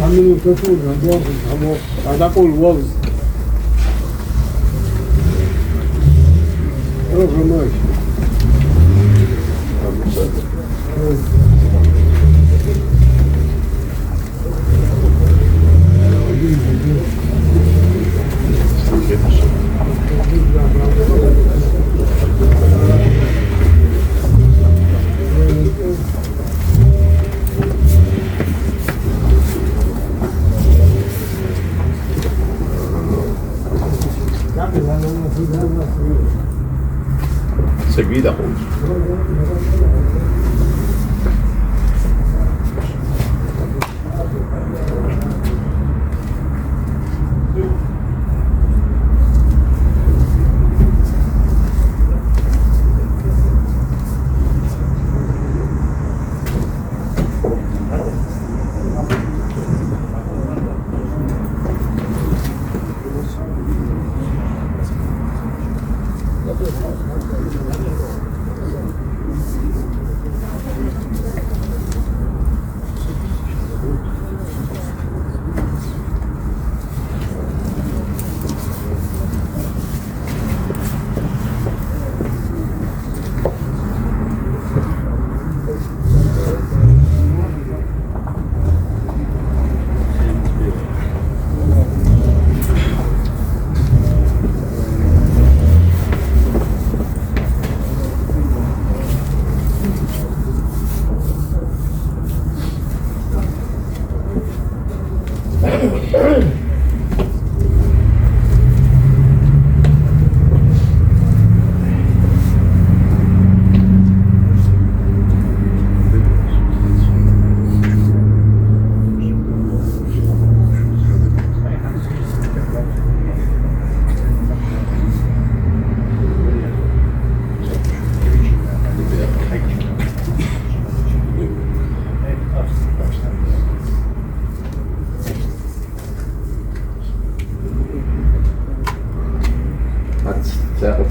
담는 저쪽으로 가고 바닷골 와. 그러면 Seguida, Rose.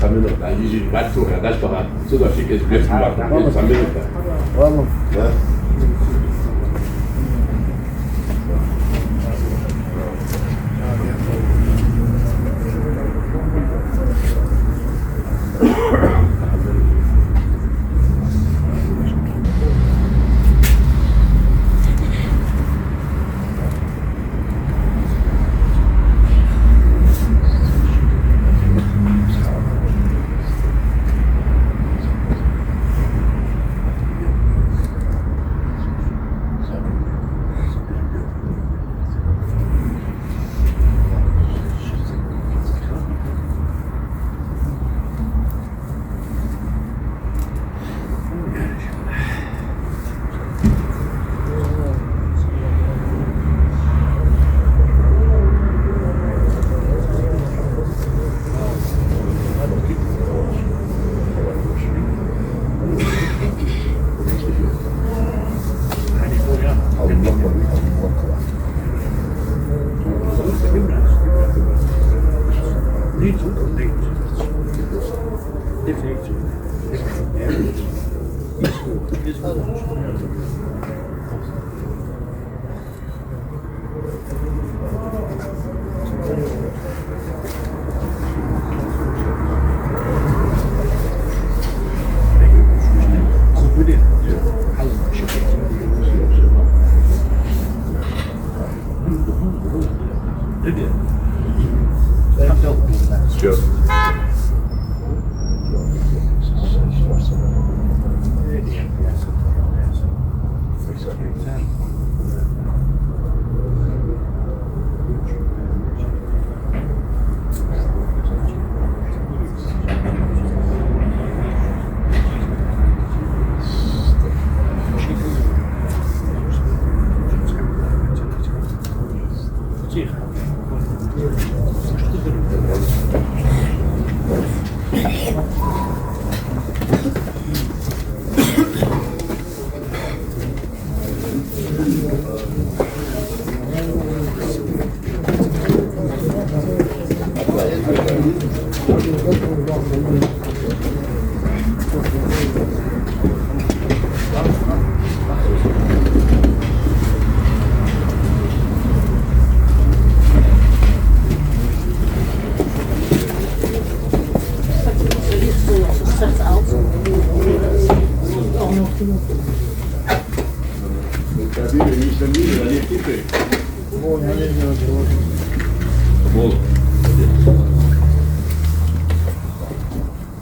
300원, 나 이제 맞죠? 나 다시 봐. 쓰다 쉽게 주겠습니다. 300원. Vamos. 네. Sure.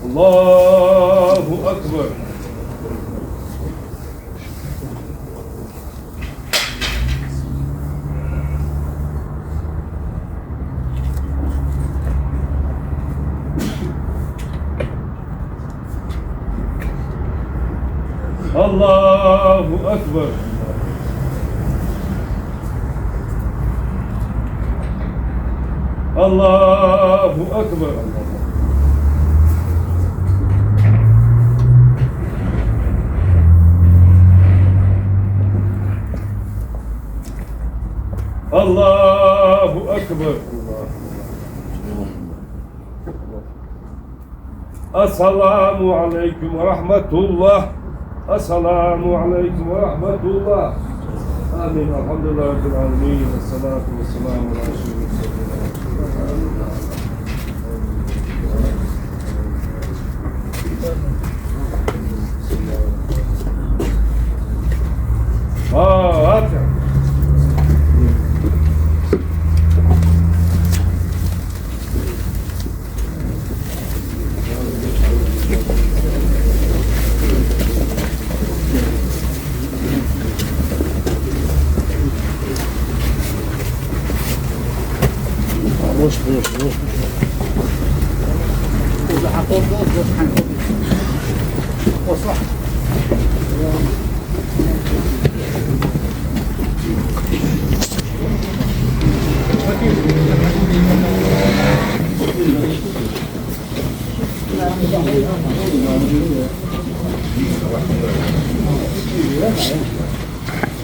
Allahu Akbar. Allahu Akbar. Allahu Akbar. Allahu Akbar. Esselamu aleyküm ve rahmetullah. Esselamu aleyküm ve rahmetullah. Amin. Elhamdülillah Rabbil alemin. Esselatu vesselamu ala Fatiha. Boş.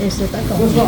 C'est d'accord.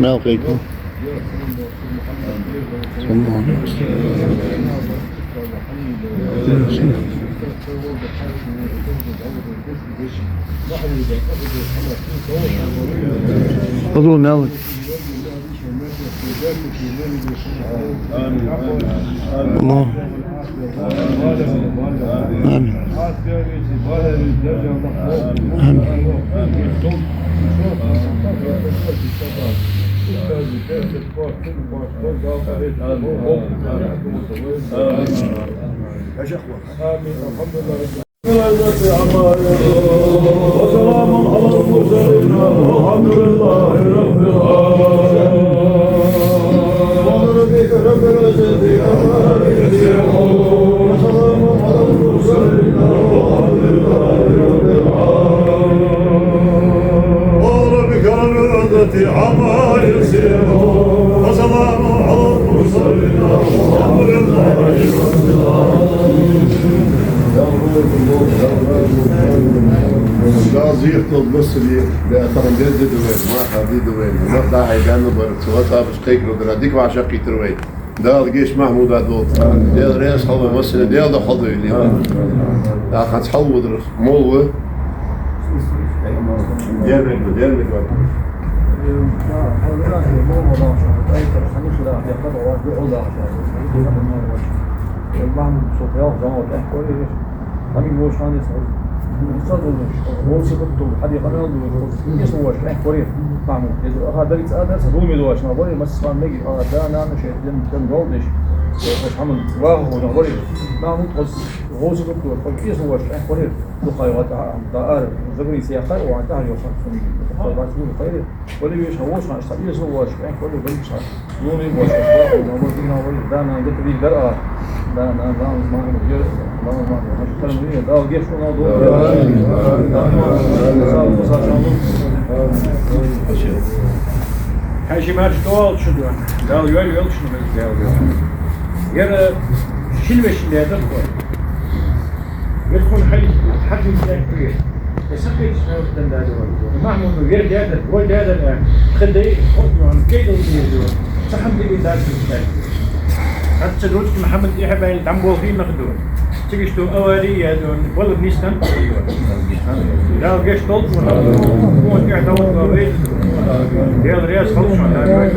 ما ألقيتم فضل مالك الله آمين وسلام على المرسلين والحمد لله رب العالمين. رب العزة عما يصفون وسلام على المرسلين والحمد لله رب العالمين. وربك رب العزة عما يصفون وسلام على المرسلين والحمد لله رب العالمين. Gazi yıktı Mısır'ı ve atarım dedi duvar, ma hadi duvar. Ma da haydan duvar, suata bışkık rodra dik ve aşağı kitroy. Dal geç Mahmud adot. Del reis halı Mısır, del de halı öyle. Ya kaç halı budur, mol. Diğer var. همین روشنی است. استاد روزی بود تو حدیقه من دو یه سوار نه کوری معمول هذا درس درس هو میدوش نبودی مثلا میگی دا نه نشه دم دولش مش عمل واقع هو نبودی معمول روزی بود تو یه سوار نه کوری دو قایقات دار زبری سیاقه و عند هر يوصل سني طبعا تقول خير ولا بيش هوش ما اشتغل يسوى واش كان كله بيمشي يومي واش نبودي نبودي دا انا قلت لي درا دا انا ما غير ما مش كلام ده جيش ونادو Her şey merç doğal şu diyor. Doğal yol şunu doğal yol. Yarı şilve şilveye de koy. يدخل حجم الكبير يسقي تسمعوا هذا محمود غير هذا ولد هذا الان خلي خذوا عن كيد ويدوا صحن لي ذاك الشيء حتى دروت محمد يحب يتعمقوا فيه ناخذوه تيجي اولي هذول والله بنيستان لا جيش طول هو قاعد يدور بيت ديال رياض خلصوا على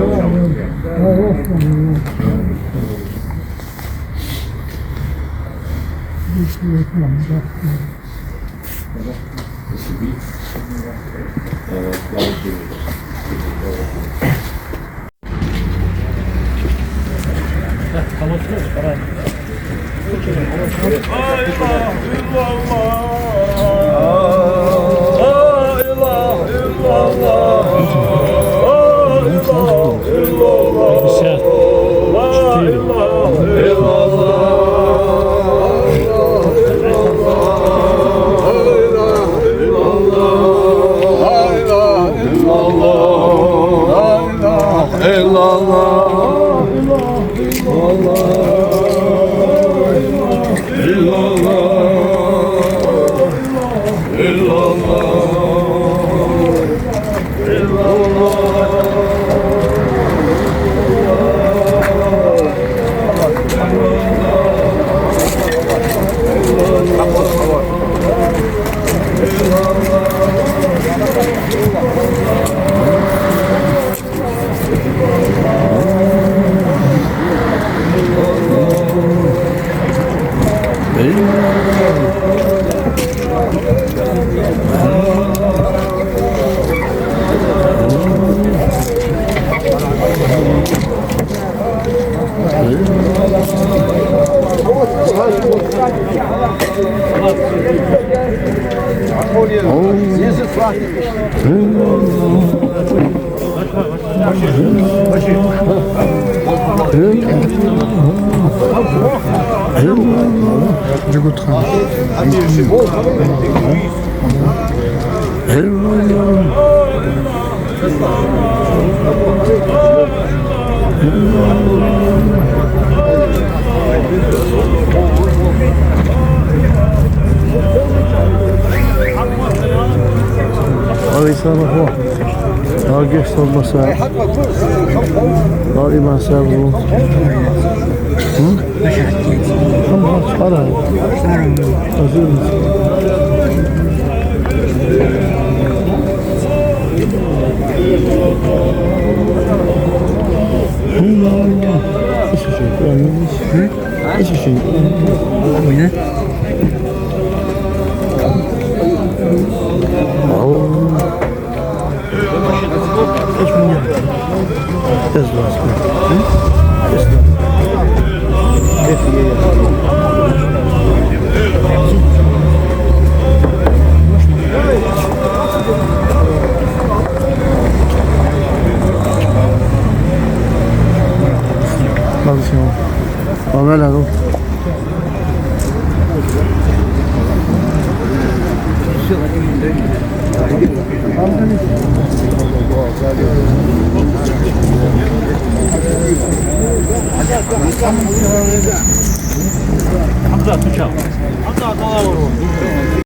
Daha geç olmasa daha iman sahibi olur. Tamam, para. Hazır mısın? Hiçbir şey görmemiş. Hiçbir şey görmemiş. Hamza,